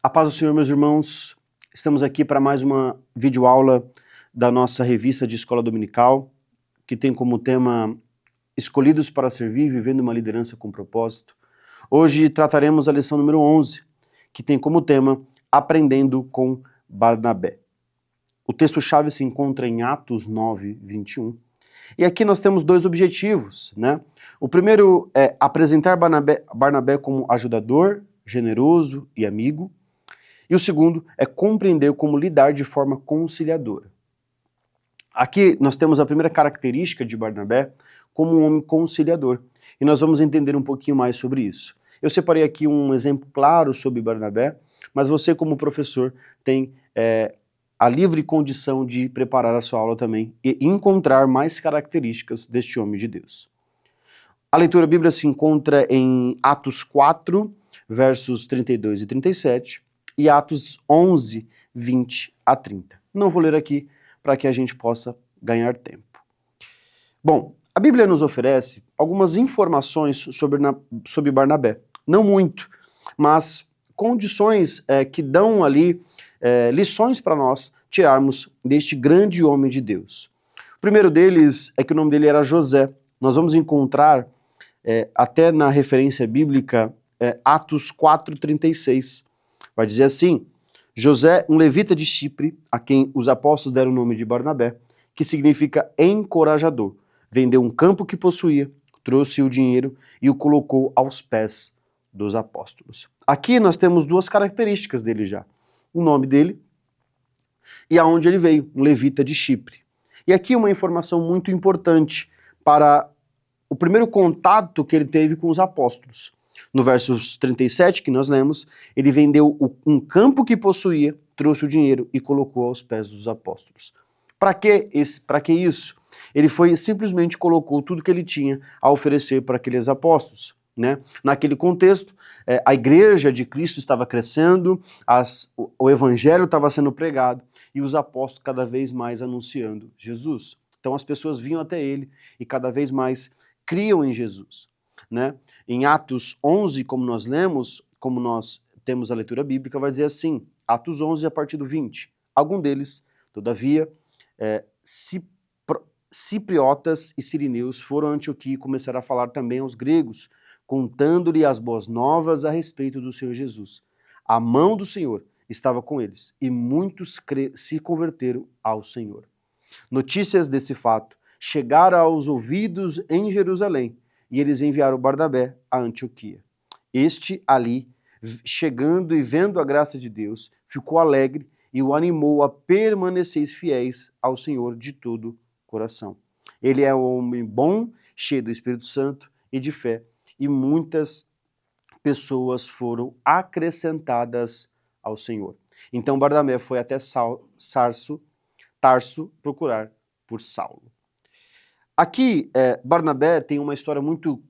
A paz do Senhor, meus irmãos. Estamos aqui para mais uma videoaula da nossa revista de escola dominical, que tem como tema Escolhidos para Servir, Vivendo uma Liderança com Propósito. Hoje trataremos a lição número 11, que tem como tema Aprendendo com Barnabé. O texto-chave se encontra em Atos 9, 21. E aqui nós temos dois objetivos, né? O primeiro é apresentar Barnabé como ajudador, generoso e amigo. E o segundo é compreender como lidar de forma conciliadora. Aqui nós temos a primeira característica de Barnabé como um homem conciliador. E nós vamos entender um pouquinho mais sobre isso. Eu separei aqui um exemplo claro sobre Barnabé, mas você como professor tem a livre condição de preparar a sua aula também e encontrar mais características deste homem de Deus. A leitura bíblica se encontra em Atos 4, versos 32 e 37, e Atos 11, 20 a 30. Não vou ler aqui para que a gente possa ganhar tempo. Bom, a Bíblia nos oferece algumas informações sobre Barnabé. Não muito, mas condições que dão ali lições para nós tirarmos deste grande homem de Deus. O primeiro deles é que o nome dele era José. Nós vamos encontrar até na referência bíblica Atos 4:36. Vai dizer assim: José, um levita de Chipre, a quem os apóstolos deram o nome de Barnabé, que significa encorajador, vendeu um campo que possuía, trouxe o dinheiro e o colocou aos pés dos apóstolos. Aqui nós temos duas características dele já. O nome dele e aonde ele veio, um levita de Chipre. E aqui uma informação muito importante para o primeiro contato que ele teve com os apóstolos. No versos 37 que nós lemos, ele vendeu um campo que possuía, trouxe o dinheiro e colocou aos pés dos apóstolos. Para que isso? Ele simplesmente colocou tudo que ele tinha a oferecer para aqueles apóstolos. Né? Naquele contexto, a igreja de Cristo estava crescendo, o evangelho estava sendo pregado e os apóstolos cada vez mais anunciando Jesus. Então as pessoas vinham até ele e cada vez mais criam em Jesus. Né? Em Atos 11, como nós lemos, como nós temos a leitura bíblica, vai dizer assim, Atos 11 a partir do 20. Algum deles, todavia, cipriotas e sirineus foram a Antioquia e começaram a falar também aos gregos, contando-lhe as boas novas a respeito do Senhor Jesus. A mão do Senhor estava com eles e muitos se converteram ao Senhor. Notícias desse fato chegaram aos ouvidos em Jerusalém e eles enviaram Barnabé a Antioquia. Este ali, chegando e vendo a graça de Deus, ficou alegre e o animou a permanecer fiéis ao Senhor de todo o coração. Ele é um homem bom, cheio do Espírito Santo e de fé, e muitas pessoas foram acrescentadas ao Senhor. Então Barnabé foi até Tarso procurar por Saulo. Aqui, Barnabé tem uma história muito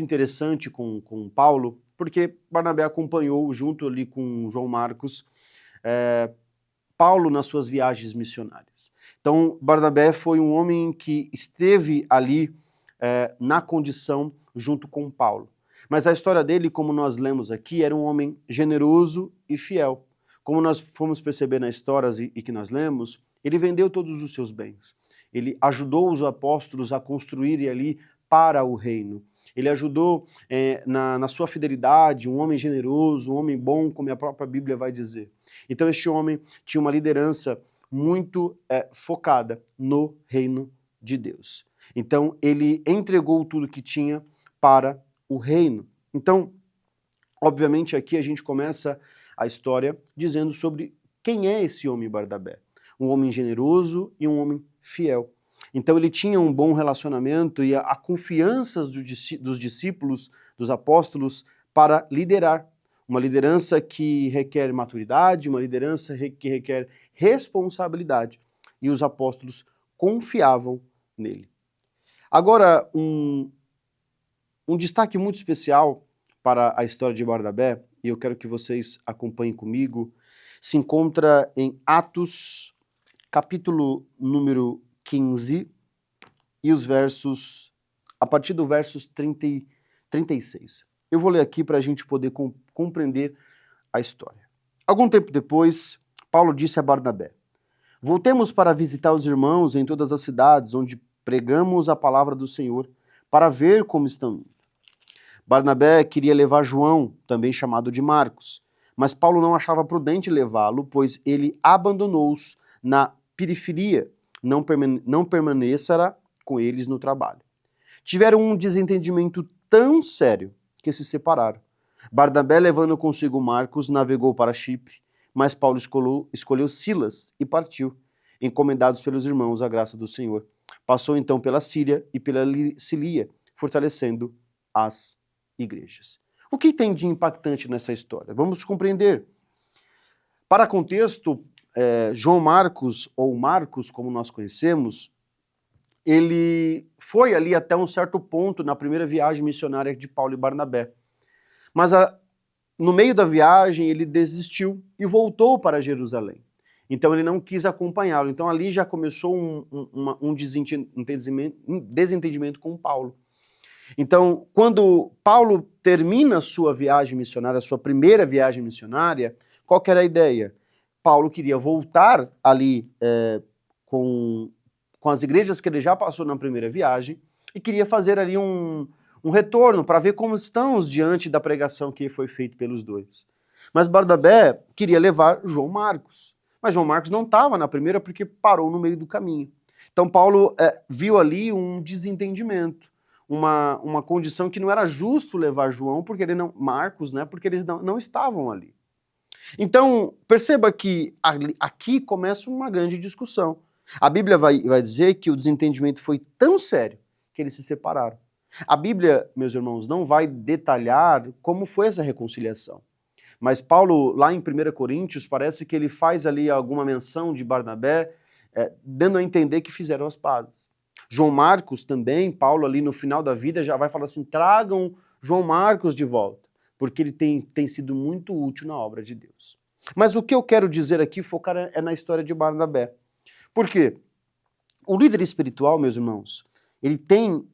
interessante com Paulo, porque Barnabé acompanhou, junto ali com João Marcos, Paulo nas suas viagens missionárias. Então, Barnabé foi um homem que esteve ali na condição junto com Paulo. Mas a história dele, como nós lemos aqui, era um homem generoso e fiel. Como nós fomos perceber nas histórias e que nós lemos, ele vendeu todos os seus bens. Ele ajudou os apóstolos a construírem ali para o reino. Ele ajudou na sua fidelidade, um homem generoso, um homem bom, como a própria Bíblia vai dizer. Então este homem tinha uma liderança muito focada no reino de Deus. Então ele entregou tudo que tinha para o reino. Então, obviamente aqui a gente começa a história dizendo sobre quem é esse homem Barnabé. Um homem generoso e um homem fiel. Então ele tinha um bom relacionamento e a confiança dos discípulos, dos apóstolos, para liderar. Uma liderança que requer maturidade, uma liderança que requer responsabilidade. E os apóstolos confiavam nele. Agora, um destaque muito especial para a história de Barnabé, e eu quero que vocês acompanhem comigo, se encontra em Atos, capítulo número 15, e os versos, a partir do versos 30 e 36. Eu vou ler aqui para a gente poder compreender a história. Algum tempo depois, Paulo disse a Barnabé: voltemos para visitar os irmãos em todas as cidades onde pregamos a palavra do Senhor, para ver como estão indo. Barnabé queria levar João, também chamado de Marcos, mas Paulo não achava prudente levá-lo, pois ele abandonou-os na periferia, não permanecerá com eles no trabalho. Tiveram um desentendimento tão sério que se separaram. Barnabé, levando consigo Marcos, navegou para Chipre, mas Paulo escolheu Silas e partiu, encomendados pelos irmãos à graça do Senhor. Passou então pela Síria e pela Cilícia, fortalecendo as igrejas. O que tem de impactante nessa história? Vamos compreender. Para contexto, João Marcos, ou Marcos, como nós conhecemos, ele foi ali até um certo ponto na primeira viagem missionária de Paulo e Barnabé. Mas no meio da viagem ele desistiu e voltou para Jerusalém. Então ele não quis acompanhá-lo. Então ali já começou um desentendimento com Paulo. Então, quando Paulo termina a sua viagem missionária, a sua primeira viagem missionária, qual que era a ideia? Paulo queria voltar ali com as igrejas que ele já passou na primeira viagem e queria fazer ali um retorno para ver como estão diante da pregação que foi feita pelos dois. Mas Barnabé queria levar João Marcos, mas João Marcos não estava na primeira porque parou no meio do caminho. Então Paulo viu ali um desentendimento, uma condição que não era justo levar João, porque ele não, Marcos, né, porque eles não estavam ali. Então, perceba que aqui começa uma grande discussão. A Bíblia vai dizer que o desentendimento foi tão sério que eles se separaram. A Bíblia, meus irmãos, não vai detalhar como foi essa reconciliação. Mas Paulo, lá em 1 Coríntios, parece que ele faz ali alguma menção de Barnabé, dando a entender que fizeram as pazes. João Marcos também, Paulo ali no final da vida já vai falar assim, tragam João Marcos de volta, porque ele tem sido muito útil na obra de Deus. Mas o que eu quero dizer aqui, focar é na história de Barnabé. Por quê? O líder espiritual, meus irmãos, ele tem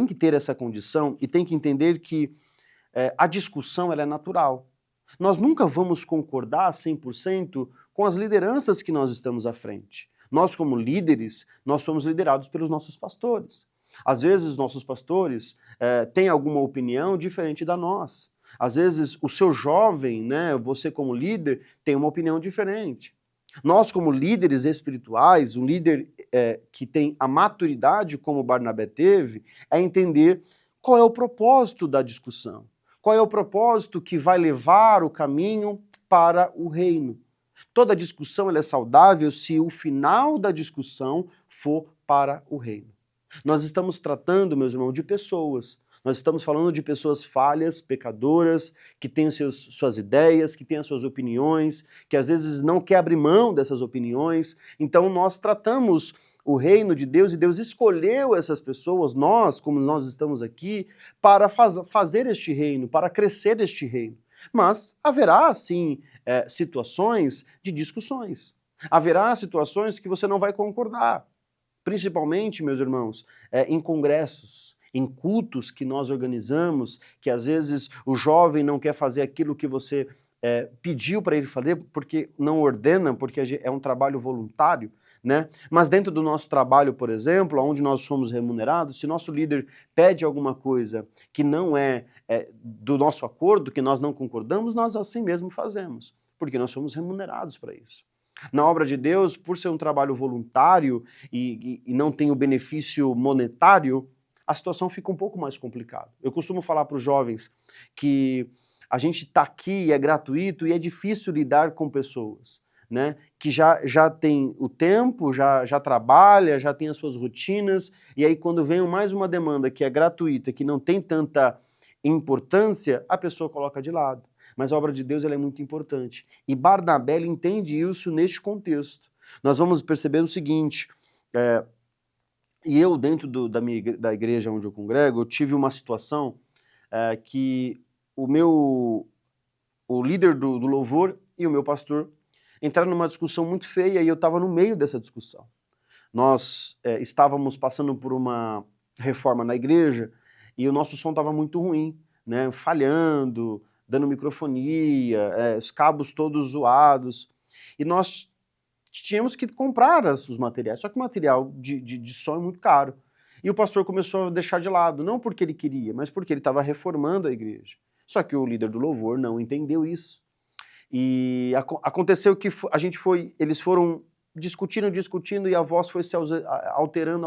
que ter essa condição e tem que entender que a discussão ela é natural. Nós nunca vamos concordar 100% com as lideranças que nós estamos à frente. Nós, como líderes, nós somos liderados pelos nossos pastores. Às vezes, os nossos pastores têm alguma opinião diferente da nossa. Às vezes, o seu jovem, né, você como líder, tem uma opinião diferente. Nós, como líderes espirituais, um líder que tem a maturidade como Barnabé teve, é entender qual é o propósito da discussão. Qual é o propósito que vai levar o caminho para o reino. Toda discussão ela é saudável se o final da discussão for para o reino. Nós estamos tratando, meus irmãos, de pessoas. Nós estamos falando de pessoas falhas, pecadoras, que têm suas ideias, que têm as suas opiniões, que às vezes não quer abrir mão dessas opiniões. Então nós tratamos o reino de Deus e Deus escolheu essas pessoas, nós, como nós estamos aqui, para fazer este reino, para crescer este reino. Mas haverá, sim, situações de discussões. Haverá situações que você não vai concordar. Principalmente, meus irmãos, em congressos, em cultos que nós organizamos, que às vezes o jovem não quer fazer aquilo que você pediu para ele fazer, porque não ordena, porque é um trabalho voluntário, né? Mas dentro do nosso trabalho, por exemplo, onde nós somos remunerados, se nosso líder pede alguma coisa que não é do nosso acordo, que nós não concordamos, nós assim mesmo fazemos, porque nós somos remunerados para isso. Na obra de Deus, por ser um trabalho voluntário e não tem o benefício monetário, a situação fica um pouco mais complicada. Eu costumo falar para os jovens que a gente está aqui, é gratuito e é difícil lidar com pessoas, né, que já tem o tempo, já trabalha, já tem as suas rotinas, e aí quando vem mais uma demanda que é gratuita, que não tem tanta importância, a pessoa coloca de lado. Mas a obra de Deus ela é muito importante. E Barnabé entende isso neste contexto. Nós vamos perceber o seguinte, e eu dentro da igreja onde eu congrego, eu tive uma situação que o líder do louvor e o meu pastor entraram numa discussão muito feia e eu estava no meio dessa discussão. Nós estávamos passando por uma reforma na igreja e o nosso som estava muito ruim, né, falhando, dando microfonia, os cabos todos zoados. E nós tínhamos que comprar os materiais, só que o material de som é muito caro. E o pastor começou a deixar de lado, não porque ele queria, mas porque ele estava reformando a igreja. Só que o líder do louvor não entendeu isso. E aconteceu que eles foram discutindo e a voz foi se alterando.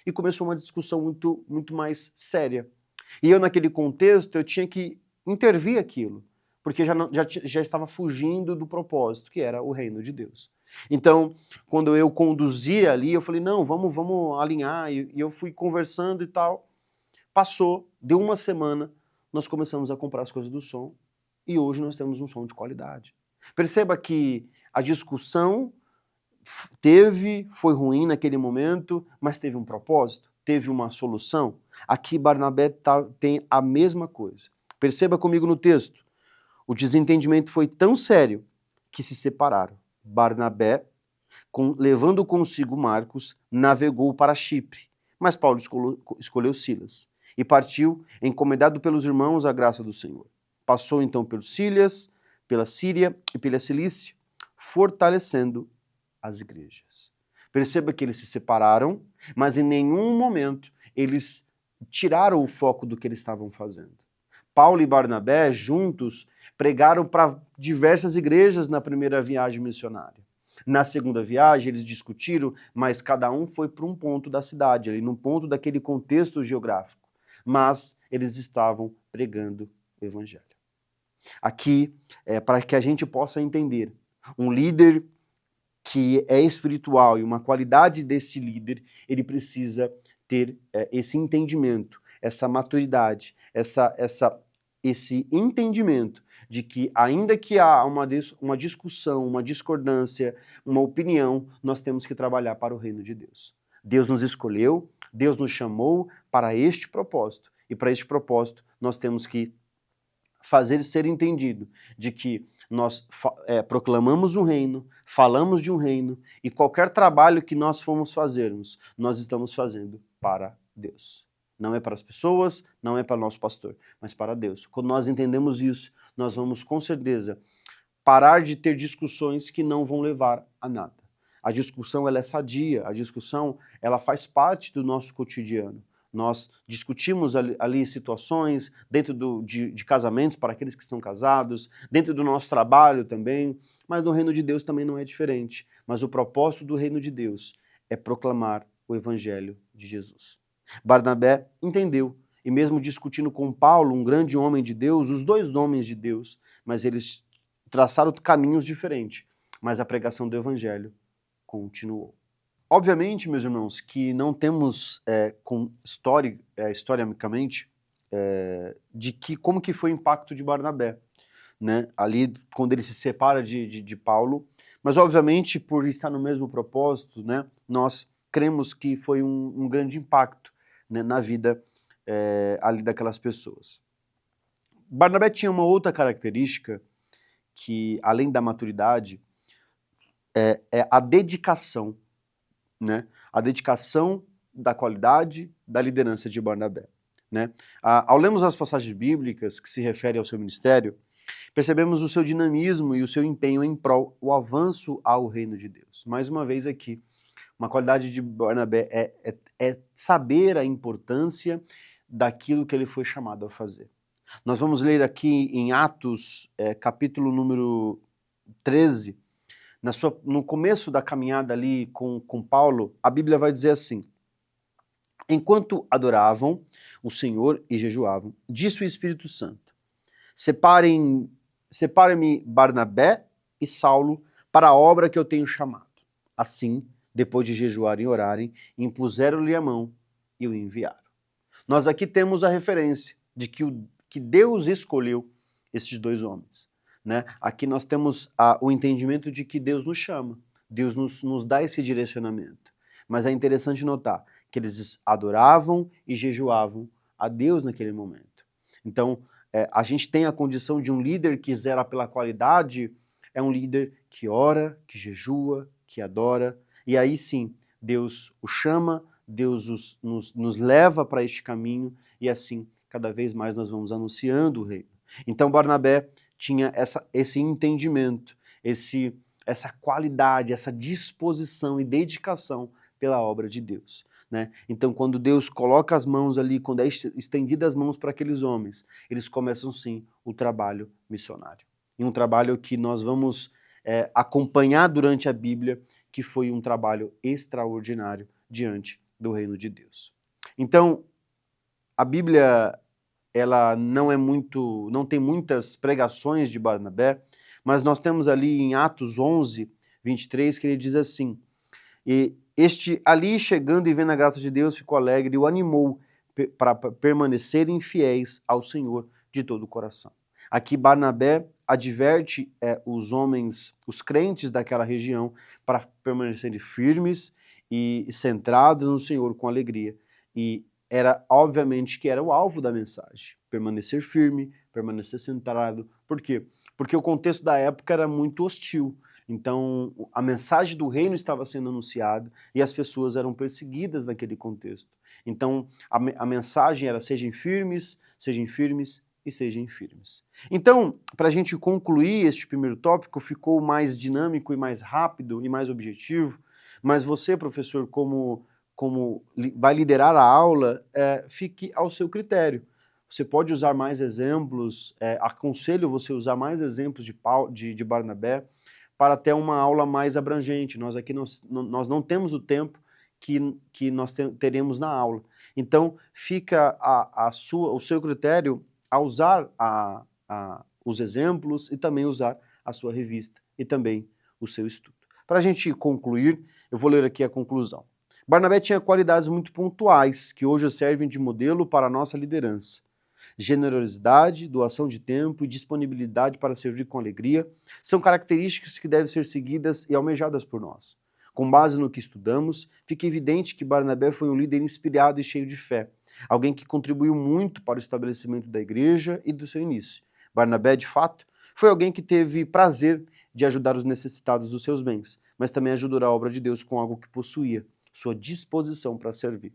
E começou uma discussão muito, muito mais séria. E eu, naquele contexto, eu tinha que intervir aquilo, porque já estava fugindo do propósito, que era o reino de Deus. Então, quando eu conduzia ali, eu falei, não, vamos alinhar, e eu fui conversando e tal. Passou, deu uma semana, nós começamos a comprar as coisas do som, e hoje nós temos um som de qualidade. Perceba que a discussão foi ruim naquele momento, mas teve um propósito, teve uma solução. Aqui Barnabé tem a mesma coisa. Perceba comigo no texto. O desentendimento foi tão sério que se separaram. Barnabé, levando consigo Marcos, navegou para Chipre, mas Paulo escolheu Silas e partiu, encomendado pelos irmãos à graça do Senhor. Passou então pela Síria e pela Cilícia, fortalecendo as igrejas. Perceba que eles se separaram, mas em nenhum momento eles tiraram o foco do que eles estavam fazendo. Paulo e Barnabé, juntos, pregaram para diversas igrejas na primeira viagem missionária. Na segunda viagem, eles discutiram, mas cada um foi para um ponto da cidade, ali num ponto daquele contexto geográfico. Mas eles estavam pregando o evangelho. Aqui, para que a gente possa entender, um líder que é espiritual e uma qualidade desse líder, ele precisa ter esse entendimento, essa maturidade, esse entendimento de que ainda que há uma discussão, uma discordância, uma opinião, nós temos que trabalhar para o reino de Deus. Deus nos escolheu, Deus nos chamou para este propósito, e para este propósito nós temos que fazer ser entendido de que nós proclamamos um reino, falamos de um reino, e qualquer trabalho que nós formos fazermos, nós estamos fazendo para Deus. Não é para as pessoas, não é para o nosso pastor, mas para Deus. Quando nós entendemos isso, nós vamos com certeza parar de ter discussões que não vão levar a nada. A discussão ela é sadia, a discussão ela faz parte do nosso cotidiano. Nós discutimos ali situações dentro de casamentos para aqueles que estão casados, dentro do nosso trabalho também, mas no reino de Deus também não é diferente. Mas o propósito do reino de Deus é proclamar o evangelho de Jesus. Barnabé entendeu, e mesmo discutindo com Paulo, um grande homem de Deus, os dois homens de Deus, mas eles traçaram caminhos diferentes, mas a pregação do evangelho continuou. Obviamente, meus irmãos, que não temos historicamente de como que foi o impacto de Barnabé, né? Ali quando ele se separa de Paulo, mas obviamente por estar no mesmo propósito, né? Nós cremos que foi um grande impacto, né, na vida ali daquelas pessoas. Barnabé tinha uma outra característica que, além da maturidade, é a dedicação, né? A dedicação da qualidade da liderança de Barnabé, né? Ao lermos as passagens bíblicas que se referem ao seu ministério, percebemos o seu dinamismo e o seu empenho em prol o avanço ao reino de Deus. Mais uma vez aqui, uma qualidade de Barnabé é saber a importância daquilo que ele foi chamado a fazer. Nós vamos ler aqui em Atos, capítulo número 13, no começo da caminhada ali com Paulo, a Bíblia vai dizer assim: enquanto adoravam o Senhor e jejuavam, disse o Espírito Santo: Separe-me Barnabé e Saulo para a obra que eu tenho chamado. Assim, depois de jejuarem e orarem, impuseram-lhe a mão e o enviaram. Nós aqui temos a referência de que Deus escolheu esses dois homens, né? Aqui nós temos o entendimento de que Deus nos chama, Deus nos dá esse direcionamento. Mas é interessante notar que eles adoravam e jejuavam a Deus naquele momento. Então, a gente tem a condição de um líder que zela pela qualidade, é um líder que ora, que jejua, que adora, e aí sim, Deus o chama, Deus nos leva para este caminho, e assim, cada vez mais nós vamos anunciando o reino. Então Barnabé tinha esse entendimento, essa qualidade, essa disposição e dedicação pela obra de Deus, né? Então, quando Deus coloca as mãos ali, quando é estendidas as mãos para aqueles homens, eles começam sim o trabalho missionário. E um trabalho que nós vamos acompanhar durante a Bíblia, que foi um trabalho extraordinário diante do reino de Deus. Então, a Bíblia ela não tem muitas pregações de Barnabé, mas nós temos ali em Atos 11, 23, que ele diz assim: e este ali chegando e vendo a graça de Deus ficou alegre e o animou para permanecerem fiéis ao Senhor de todo o coração. Aqui Barnabé adverte os homens, os crentes daquela região, para permanecerem firmes e centrados no Senhor com alegria. E era obviamente que era o alvo da mensagem, permanecer firme, permanecer centrado. Por quê? Porque o contexto da época era muito hostil. Então, a mensagem do reino estava sendo anunciada e as pessoas eram perseguidas naquele contexto. Então, a mensagem era sejam firmes e sejam firmes. Então, para a gente concluir este primeiro tópico, ficou mais dinâmico e mais rápido e mais objetivo, mas você, professor, como vai liderar a aula, fique ao seu critério. Você pode usar mais exemplos, aconselho você a usar mais exemplos de Barnabé, para ter uma aula mais abrangente. Nós aqui nós não temos o tempo que nós teremos na aula. Então, fica o seu critério a usar os exemplos e também usar a sua revista e também o seu estudo. Para a gente concluir, eu vou ler aqui a conclusão. Barnabé tinha qualidades muito pontuais que hoje servem de modelo para a nossa liderança. Generosidade, doação de tempo e disponibilidade para servir com alegria são características que devem ser seguidas e almejadas por nós. Com base no que estudamos, fica evidente que Barnabé foi um líder inspirado e cheio de fé, alguém que contribuiu muito para o estabelecimento da igreja e do seu início. Barnabé, de fato, foi alguém que teve prazer de ajudar os necessitados dos seus bens, mas também ajudou a obra de Deus com algo que possuía, sua disposição para servir.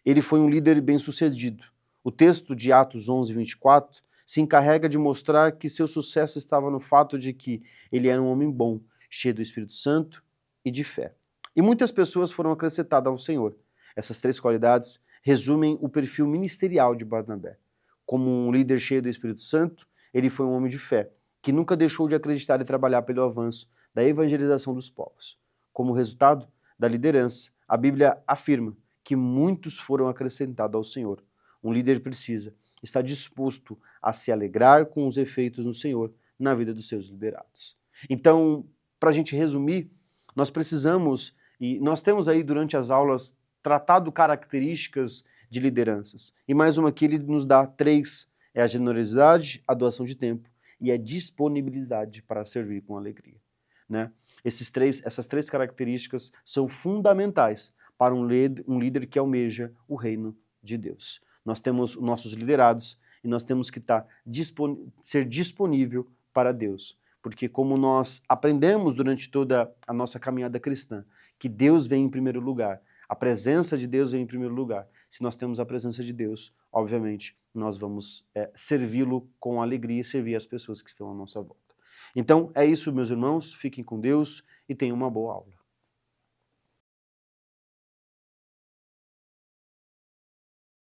Ele foi um líder bem-sucedido. O texto de Atos 11, 24 se encarrega de mostrar que seu sucesso estava no fato de que ele era um homem bom, cheio do Espírito Santo e de fé. E muitas pessoas foram acrescentadas ao Senhor. Essas três qualidades resumem o perfil ministerial de Barnabé. Como um líder cheio do Espírito Santo, ele foi um homem de fé, que nunca deixou de acreditar e trabalhar pelo avanço da evangelização dos povos. Como resultado da liderança, a Bíblia afirma que muitos foram acrescentados ao Senhor. Um líder precisa estar disposto a se alegrar com os efeitos do Senhor na vida dos seus liderados. Então, para a gente resumir, nós precisamos, e nós temos aí durante as aulas tratado características de lideranças. E mais uma que ele nos dá 3, é a generosidade, a doação de tempo e a disponibilidade para servir com alegria. Né? Essas 3 características são fundamentais para um líder que almeja o reino de Deus. Nós temos nossos liderados e nós temos que ser disponível para Deus. Porque como nós aprendemos durante toda a nossa caminhada cristã, que Deus vem em primeiro lugar, a presença de Deus vem em primeiro lugar. Se nós temos a presença de Deus, obviamente, nós vamos servi-lo com alegria e servir as pessoas que estão à nossa volta. Então, é isso, meus irmãos. Fiquem com Deus e tenham uma boa aula.